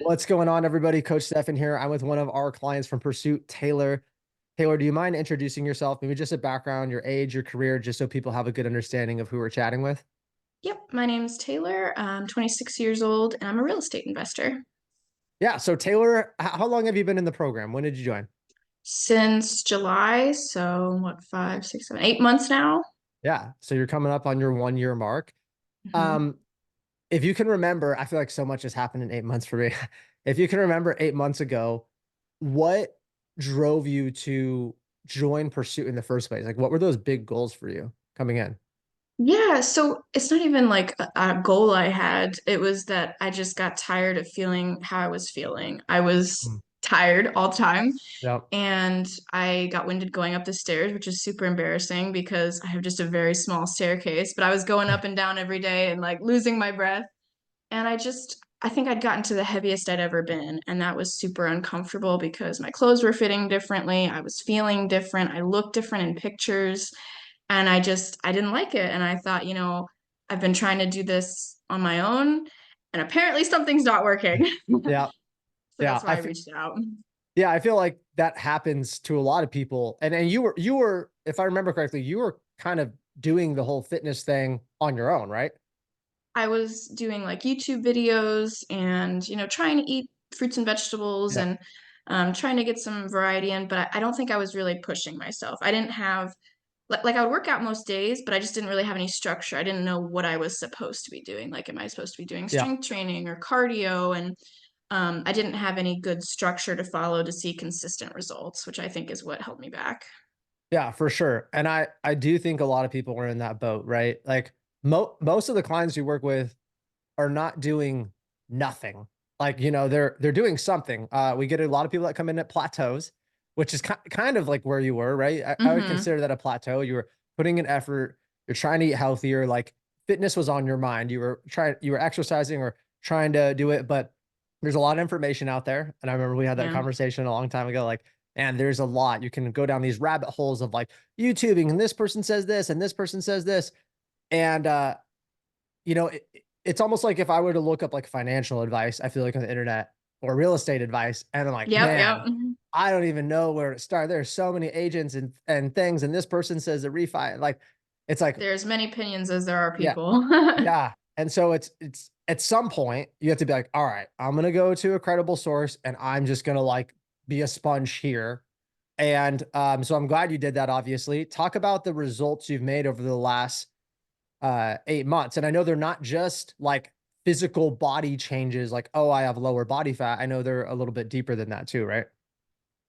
What's going on, everybody? Coach Stefan here. I'm with one of our clients from Pursuit, Taylor. Taylor, do you mind introducing yourself? Maybe just a background, your age, your career, just so people have a good understanding of who we're chatting with. Yep, my name's Taylor. I'm 26 years old and I'm a real estate investor. Yeah. So Taylor, how long have you been in the program? When did you join? Since July, so what, 8 months now? Yeah. So you're coming up on your 1 year mark. hmm Um, if you can remember, I feel like so much has happened in 8 months for me. If you can remember 8 months ago, what drove you to join Pursuit in the first place? Like, what were those big goals for you coming in? Yeah, so it's not even like a goal I had. It was that I just got tired of feeling how I was feeling. I was Mm. tired all the time Yep. and I got winded going up the stairs, which is super embarrassing because I have just a very small staircase, but I was going up and down every day and like losing my breath. And I think I'd gotten to the heaviest I'd ever been. And that was super uncomfortable because my clothes were fitting differently. I was feeling different. I looked different in pictures. And I didn't like it. And I thought, I've been trying to do this on my own. And apparently something's not working. Yeah. So Yeah. that's why I reached out. Yeah, I feel like that happens to a lot of people. And you were, if I remember correctly, you were kind of doing the whole fitness thing on your own, right? I was doing like YouTube videos and, trying to eat fruits and vegetables Yeah. and trying to get some variety in, but I don't think I was really pushing myself. I didn't have, like, I would work out most days, but I just didn't really have any structure. I didn't know what I was supposed to be doing. Like, am I supposed to be doing Yeah. strength training or cardio? And I didn't have any good structure to follow to see consistent results, which I think is what held me back. Yeah, for sure. And I do think a lot of people were in that boat, right? Like most of the clients we work with are not doing nothing. Like, they're doing something. We get a lot of people that come in at plateaus, which is kind of like where you were, right? I would hmm consider that a plateau. You were putting in effort, you're trying to eat healthier, like fitness was on your mind. You were exercising or trying to do it, but there's a lot of information out there. And I remember we had that Yeah. conversation a long time ago. Like, and there's a lot. You can go down these rabbit holes of like YouTubing, and this person says this, and this person says this. And it's almost like if I were to look up like financial advice, I feel like on the internet or real estate advice, and I'm like, Yep. Yep. man, I don't even know where to start. There's so many agents and things, and this person says a refi. Like, it's like, There's many opinions as there are yeah, people. yeah. And so it's at some point you have to be like, all right, I'm gonna go to a credible source, and I'm just gonna like be a sponge here. And so I'm glad you did that. Obviously, talk about the results you've made over the last 8 months. And I know they're not just like physical body changes, like, oh, I have lower body fat. I know they're a little bit deeper than that too, right?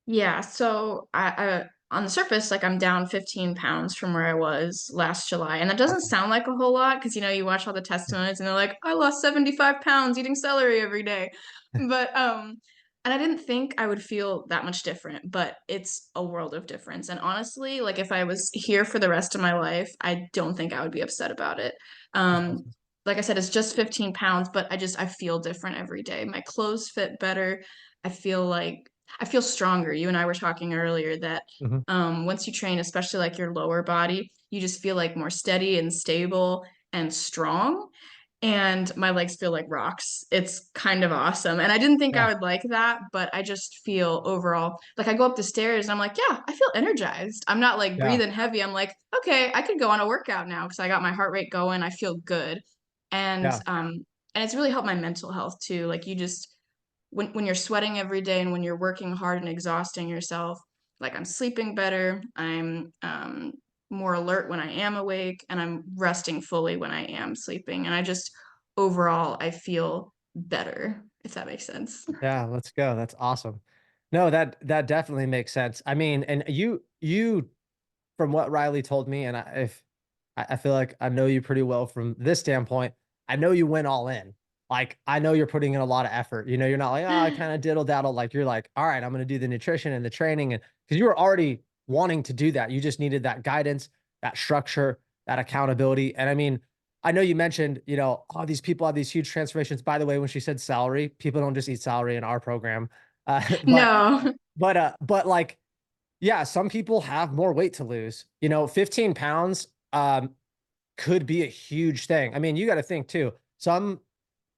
Yeah, so on the surface, like I'm down 15 pounds from where I was last July. And that doesn't Awesome. sound like a whole lot because you watch all the testimonies and they're like, I lost 75 pounds eating celery every day. But and I didn't think I would feel that much different, but it's a world of difference. And honestly, like if I was here for the rest of my life, I don't think I would be upset about it. That's Um, awesome. like I said, it's just 15 pounds, but I feel different every day. My clothes fit better. I feel like I feel stronger. You and I were talking earlier that Mhm. once you train, especially like your lower body, you just feel like more steady and stable and strong. And my legs feel like rocks. It's kind of awesome. And I didn't think I Yeah. would like that, but I just feel overall like I go up the stairs and I'm like, yeah, I feel energized. I'm not like Yeah. breathing heavy. I'm like, okay, I could go on a workout now because I got my heart rate going. I feel good. And Yeah. um and it's really helped my mental health too. Like you just when you're sweating every day and when you're working hard and exhausting yourself, like I'm sleeping better, I'm more alert when I am awake, and I'm resting fully when I am sleeping. And I just overall I feel better, if that makes sense. Yeah. Let's go. That's awesome. No, that definitely makes sense. I mean, and you from what Riley told me, and I feel like I know you pretty well from this standpoint, I know you went all in. Like, I know you're putting in a lot of effort. You're not like, oh, I kind of diddle daddle. Like, you're like, all right, I'm going to do the nutrition and the training. And because you were already wanting to do that, you just needed that guidance, that structure, that accountability. And I mean, I know you mentioned, oh, these people have these huge transformations. By the way, when she said salary, people don't just eat salary in our program. But, No. but like, yeah, some people have more weight to lose. 15 pounds could be a huge thing. I mean, you got to think too. Some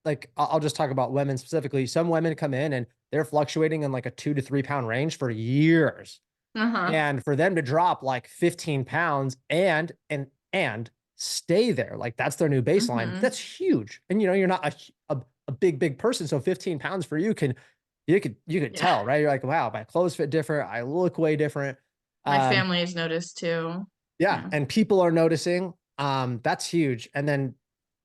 like I'll just talk about women specifically. Some women come in and they're fluctuating in like a 2 to 3 pound range for years. Uh-huh. And for them to drop like 15 pounds and stay there, like that's their new baseline. Mm-hmm. That's huge. And you're not a big person. So 15 pounds for you could Yeah. tell, right? You're like, wow, my clothes fit different. I look way different. My Um, family has noticed too. yeah, Yeah. and people are noticing. That's huge. And then,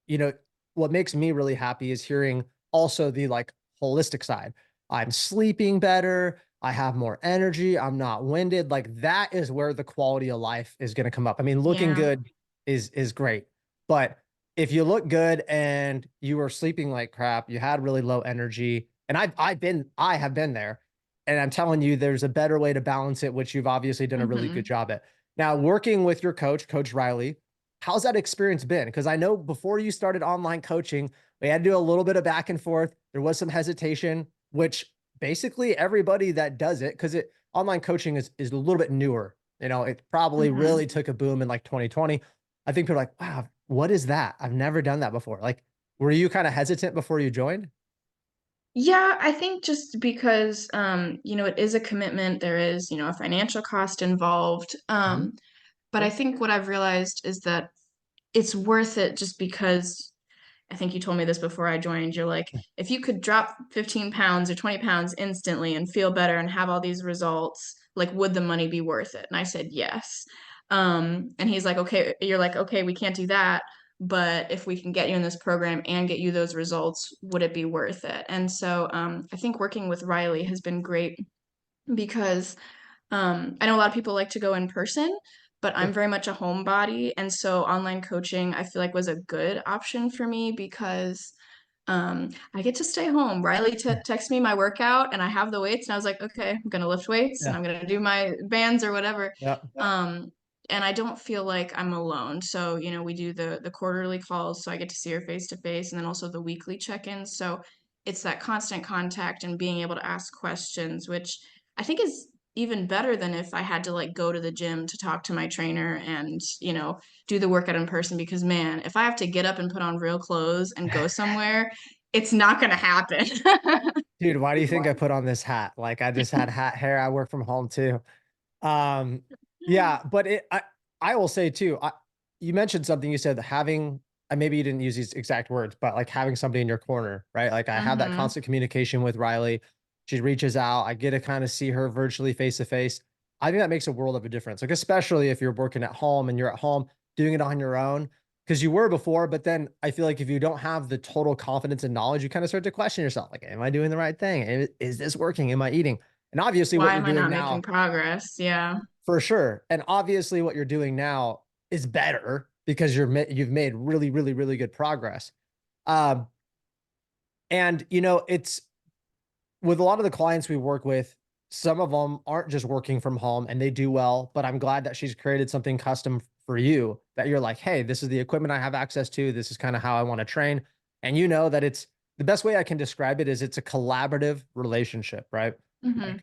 you know, what makes me really happy is hearing also the like holistic side. I'm sleeping better. I have more energy. I'm not winded. Like that is where the quality of life is going to come up. I mean, looking Yeah. good is great, but if you look good and you were sleeping like crap, you had really low energy, and I have been there, and I'm telling you, there's a better way to balance it, which you've obviously done a really good Mm-hmm. job at. Now, working with your coach, Coach Riley, how's that experience been? Because I know before you started online coaching, we had to do a little bit of back and forth. There was some hesitation, which basically everybody that does it, because it online coaching is a little bit newer. It probably really Mm-hmm. took a boom in like 2020. I think people are like, wow, what is that? I've never done that before. Like, were you kind of hesitant before you joined? Yeah, I think just because it is a commitment, there is, a financial cost involved. Mhm. But I Sure. think what I've realized is that it's worth it just because I think you told me this before I joined. You're like, if you could drop 15 pounds or 20 pounds instantly and feel better and have all these results, like, would the money be worth it? And I said, yes. And he's like, okay, you're like, okay, we can't do that. But if we can get you in this program and get you those results, would it be worth it? And so I think working with Riley has been great because I know a lot of people like to go in person, but I'm Sure. very much a homebody. And so online coaching, I feel like was a good option for me because I get to stay home. Riley texts me my workout and I have the weights and I was like, okay, I'm gonna lift weights and Yeah. I'm gonna do my bands or whatever. Yeah. Um, and I don't feel like I'm alone. So, we do the quarterly calls, so I get to see her face to face, and then also the weekly check-ins. So it's that constant contact and being able to ask questions, which I think is even better than if I had to like go to the gym to talk to my trainer and, do the workout in person because man, if I have to get up and put on real clothes and go somewhere, it's not going to happen. Dude, why do you think I put on this hat? Like I just had hat hair. I work from home too. Um, yeah, but I will say too, you mentioned something. You said having, maybe you didn't use these exact words, but like having somebody in your corner, right? Like I have that Mhm. constant communication with Riley. She reaches out. I get to kind of see her virtually face to face. I think that makes a world of a difference. Like especially if you're working at home and you're at home doing it on your own, because you were before. But then I feel like if you don't have the total confidence and knowledge, you kind of start to question yourself. Like, am I doing the right thing? Is this working? Am I eating? And obviously, what Why you're am I doing not making now progress? Yeah. for sure. And obviously what you're doing now is better because you've made really, really, really good progress. Um, and it's with a lot of the clients we work with, some of them aren't just working from home and they do well, but I'm glad that she's created something custom for you that you're like, hey, this is the equipment I have access to. This is kind of how I want to train. And you know that it's the best way I can describe it is it's a collaborative relationship, right? Mhm. Like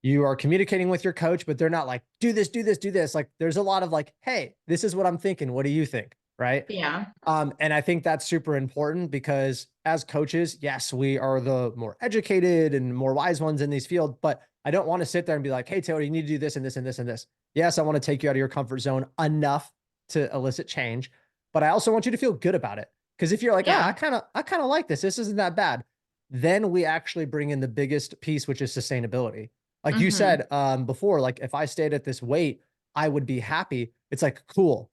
you are communicating with your coach, but they're not like, do this, do this, do this. Like there's a lot of like, hey, this is what I'm thinking. What do you think? Right. Yeah. And I think that's super important because as coaches, yes, we are the more educated and more wise ones in these fields, but I don't want to sit there and be like, hey, Taylor, you need to do this and this and this and this. Yes, I want to take you out of your comfort zone enough to elicit change, but I also want you to feel good about it. Because if you're like, ah, Yeah. I kind of like this, this isn't that bad, then we actually bring in the biggest piece, which is sustainability. Like you Mhm. said before, like if I stayed at this weight, I would be happy. It's like, cool,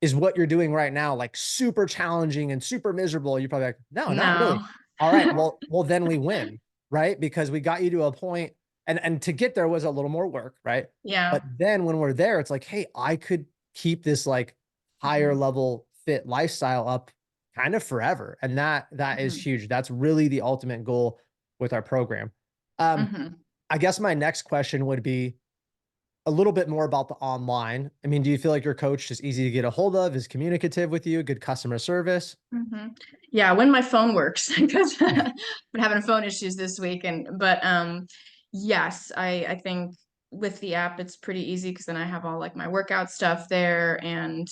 is what you're doing right now like super challenging and super miserable? You're probably like, no, not really. No. All right, well, then we win, right? Because we got you to a point, and to get there was a little more work, right? Yeah. But then when we're there, it's like, hey, I could keep this like higher Mhm. level fit lifestyle up kind of forever, and that is Mhm. huge. That's really the ultimate goal with our program. Um, Mhm. I guess my next question would be a little bit more about the online. I mean, do you feel like your coach is easy to get a hold of, is communicative with you, good customer service? Mhm. Yeah, when my phone works, because I've been having phone issues this week, and but yes, I think with the app, it's pretty easy because then I have all like my workout stuff there. And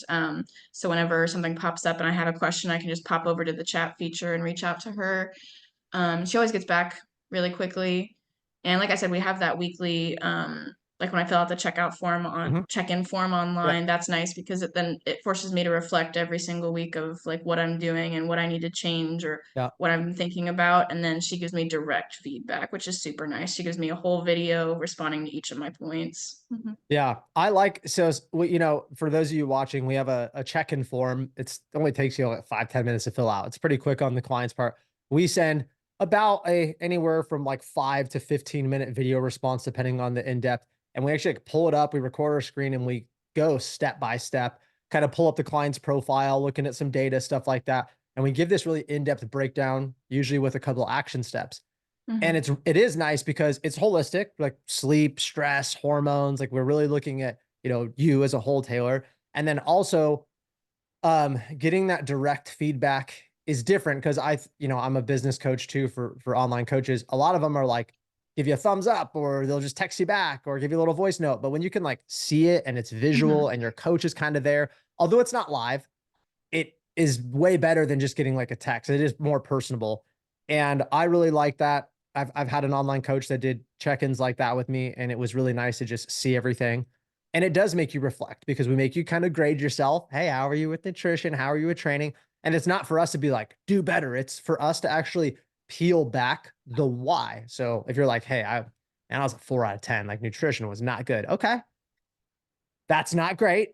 so whenever something pops up and I have a question, I can just pop over to the chat feature and reach out to her. She always gets back really quickly. And like I said, we have that weekly, like when I fill out the checkout form on Mhm. check-in form Yep. online, that's nice because then it forces me to reflect every single week of like what I'm doing and what I need to change or Yeah. what I'm thinking about. And then she gives me direct feedback, which is super nice. She gives me a whole video responding to each of my points. Mhm. Yeah, I like so you know, for those of you watching, we have a check-in form. It only takes you like 5-10 minutes to fill out. It's pretty quick on the client's part. We send about a anywhere from like 5 to 15 minute video response, depending on the in-depth. And we actually like, pull it up, we record our screen, and we go step by step, kind of pull up the client's profile, looking at some data, stuff like that. And we give this really in-depth breakdown, usually with a couple of action steps. And Mhm. it is nice because it's holistic, like sleep, stress, hormones. Like we're really looking at, you know, you as a whole, Taylor. And then also getting that direct feedback is different because you know, I'm a business coach too for online coaches. A lot of them are like, give you a thumbs up or they'll just text you back or give you a little voice note. But when you can like see it and it's visual Mhm. and your coach is kind of there, although it's not live, it is way better than just getting like a text. It is more personable. And I really like that. I've had an online coach that did check-ins like that with me, and it was really nice to just see everything. And it does make you reflect because we make you kind of grade yourself. Hey, how are you with nutrition? How are you with training? And it's not for us to be like, do better. It's for us to actually peel back the why. So if you're like, hey, and I was a 4 out of 10, like nutrition was not good. Okay, that's not great.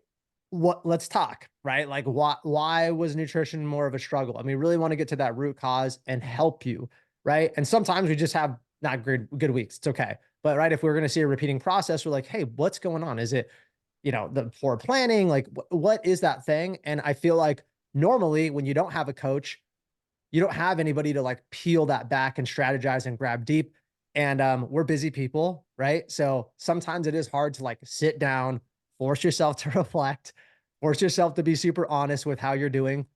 What let's talk, right? Like why was nutrition more of a struggle? And we really want to get to that root cause and help you, right? And sometimes we just have not good weeks. It's okay. But right, if we're going to see a repeating process, we're like, hey, what's going on? Is it, you know, the poor planning? Like what is that thing? And I feel like normally when you don't have a coach, you don't have anybody to like peel that back and strategize and grab deep. And we're busy people, right? So sometimes it is hard to like sit down, force yourself to reflect, force yourself to be super honest with how you're doing,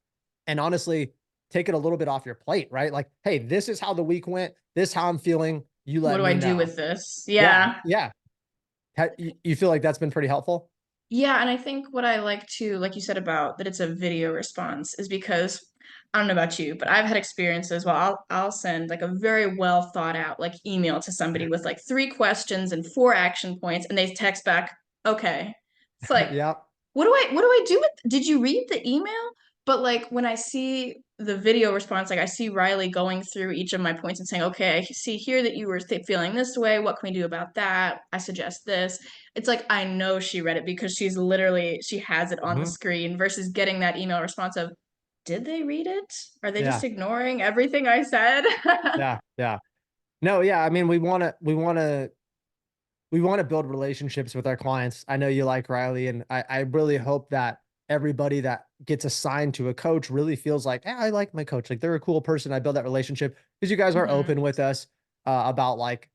and honestly take it a little bit off your plate, right? Like, hey, this is how the week went. This is how I'm feeling. You What let do I me do know. with this? Yeah, Yeah. yeah. You feel like that's been pretty helpful? Yeah, and I think what I like to, like you said about that it's a video response, is because I don't know about you, but I've had experiences. Well, I'll send like a very well thought out like email to somebody with like 3 questions and 4 action points, and they text back, "Okay." It's like, Yeah. what do I do with? Did you read the email? But like when I see the video response, like I see Riley going through each of my points and saying, "Okay, I see here that you were feeling this way. What can we do about that? I suggest this." It's like I know she read it because she has it on the Mhm. screen versus getting that email response of, "Did they read it? Are they just Yeah. ignoring everything I said?" Yeah. Yeah. No, yeah. I mean, we want to build relationships with our clients. I know you like Riley, and I really hope that everybody that gets assigned to a coach really feels like, hey, I like my coach. Like they're a cool person. I build that relationship because you guys are Mhm. open with us about like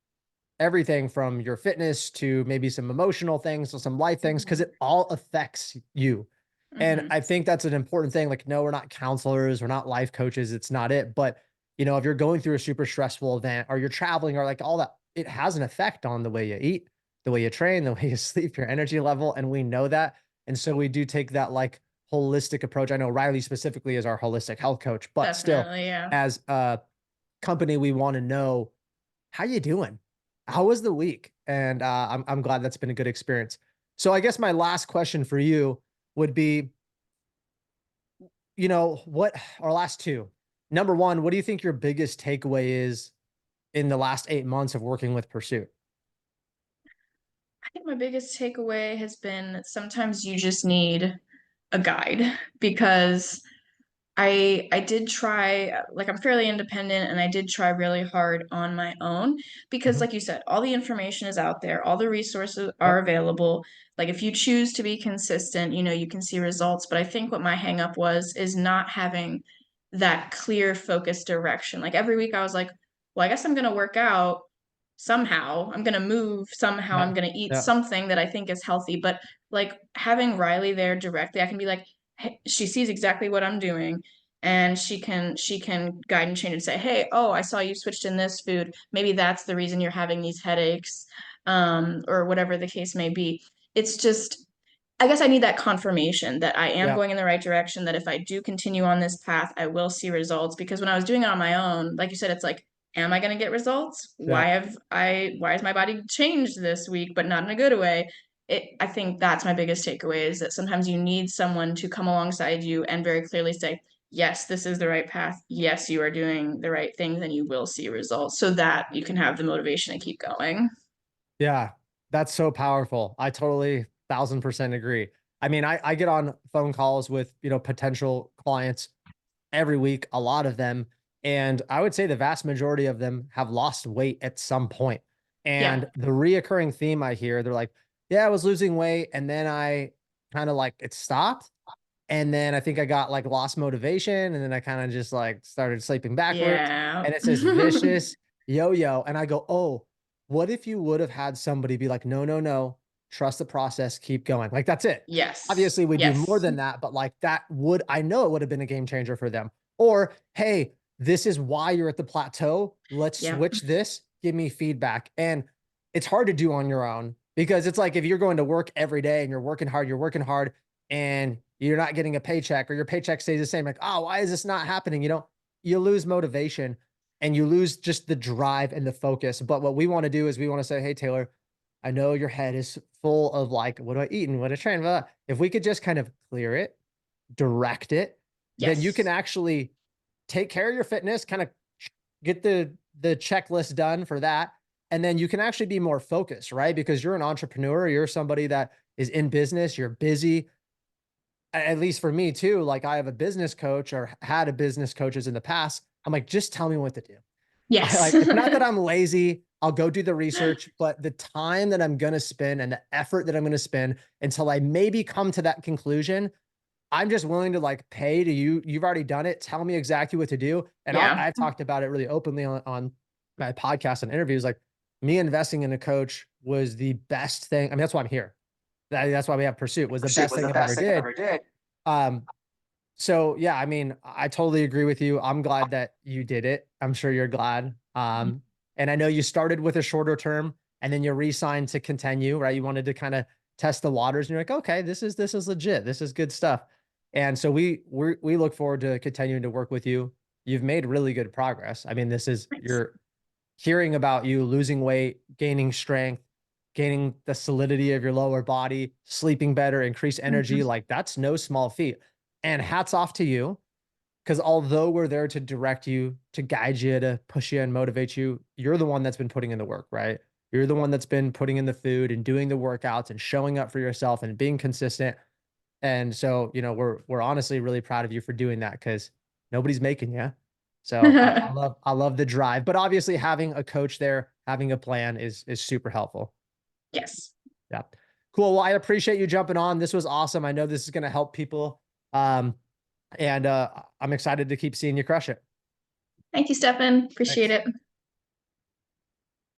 everything from your fitness to maybe some emotional things to some life things because Mhm. it all affects you. And Mhm. I think that's an important thing. Like, no, we're not counselors, we're not life coaches. It's not it. But, you know, if you're going through a super stressful event or you're traveling or like all that, it has an effect on the way you eat, the way you train, the way you sleep, your energy level. And we know that. And so we do take that like holistic approach. I know Riley specifically is our holistic health coach, but still, Definitely, yeah. as a company, we want to know how you doing? How was the week? And I'm glad that's been a good experience. So I guess my last question for you would be, you know, what our last two. Number one, what do you think your biggest takeaway is in the last 8 months of working with Pursuit? I think my biggest takeaway has been that sometimes you just need a guide because I did try, like I'm fairly independent and I did try really hard on my own because Mhm. like you said, all the information is out there, all the resources are Yep. available. Like if you choose to be consistent, you know, you can see results. But I think what my hang up was is not having that clear focused direction. Like every week I was like, well, I guess I'm gonna work out somehow. I'm gonna move somehow. Yeah. I'm gonna eat Yeah. something that I think is healthy. But like having Riley there directly, I can be like, hey, she sees exactly what I'm doing and she can guide and change and say, hey, oh, I saw you switched in this food, maybe that's the reason you're having these headaches. or whatever the case may be. It's just, I guess I need that confirmation that I am Yeah. going in the right direction, that if I do continue on this path, I will see results. Because when I was doing it on my own, like you said, it's like, am I going to get results? Yeah. Why has my body changed this week, but not in a good way? I think that's my biggest takeaway, is that sometimes you need someone to come alongside you and very clearly say, yes, this is the right path. Yes, you are doing the right things and you will see results, so that you can have the motivation to keep going. Yeah, that's so powerful. I totally 1000% agree. I mean, I get on phone calls with, potential clients every week, a lot of them. And I would say the vast majority of them have lost weight at some point. Yeah. And the reoccurring theme I hear, they're like, yeah, I was losing weight. And then I kind of like it stopped. And then I think I got like lost motivation. And then I kind of just like started sleeping backwards. Yeah. And it's this vicious yo yo. And I go, oh, what if you would have had somebody be like, no, no, no, trust the process, keep going. Like that's it. Yes. Obviously, we do more Yes. than that, but like that would, I know it would have been a game changer for them. Or, hey, this is why you're at the plateau. Let's Yep. switch this. Give me feedback. And it's hard to do on your own because it's like if you're going to work every day and you're working hard and you're not getting a paycheck or your paycheck stays the same, like, oh, why is this not happening? You lose motivation and you lose just the drive and the focus. But what we want to do is we want to say, hey, Taylor, I know your head is full of like, what do I eat and what do I train? Blah, blah. If we could just kind of clear it, direct it, then you can Yes. actually take care of your fitness, kind of get the checklist done for that. And then you can actually be more focused, right? Because you're an entrepreneur, you're somebody that is in business, you're busy. At least for me too, like I have a business coach or had a business coaches in the past. I'm like, just tell me what to do. I Yes. like it's not that I'm lazy. I'll go do the research, but the time that I'm going to spend and the effort that I'm going to spend until I maybe come to that conclusion, I'm just willing to like pay to you. You've already done it. Tell me exactly what to do. And Yeah. I've talked about it really openly on my podcast and interviews. Like me investing in a coach was the best thing. I mean, that's why I'm here. That's why we have Pursuit was the Pursuit best was the thing I've ever best thing I've did. ever did. Um, so yeah, I mean, I totally agree with you. I'm glad that you did it. I'm sure you're glad. And I know you started with a shorter term and then you re-signed to continue, right? You wanted to kind of test the waters and you're like, okay, this is legit. This is good stuff. And so we look forward to continuing to work with you. You've made really good progress. I mean, this is Thanks. you're hearing about you losing weight, gaining strength, gaining the solidity of your lower body, sleeping better, increased energy. Mhm. Like that's no small feat. And hats off to you. Because although we're there to direct you, to guide you, to push you and motivate you, you're the one that's been putting in the work, right? You're the one that's been putting in the food and doing the workouts and showing up for yourself and being consistent. And so, we're honestly really proud of you for doing that because nobody's making you. So I love the drive, but obviously having a coach there, having a plan is super helpful. Yes. Yeah. Cool. Well, I appreciate you jumping on. This was awesome. I know this is going to help people. And I'm excited to keep seeing you crush it. Thank you, Stefan. Appreciate Thanks. it.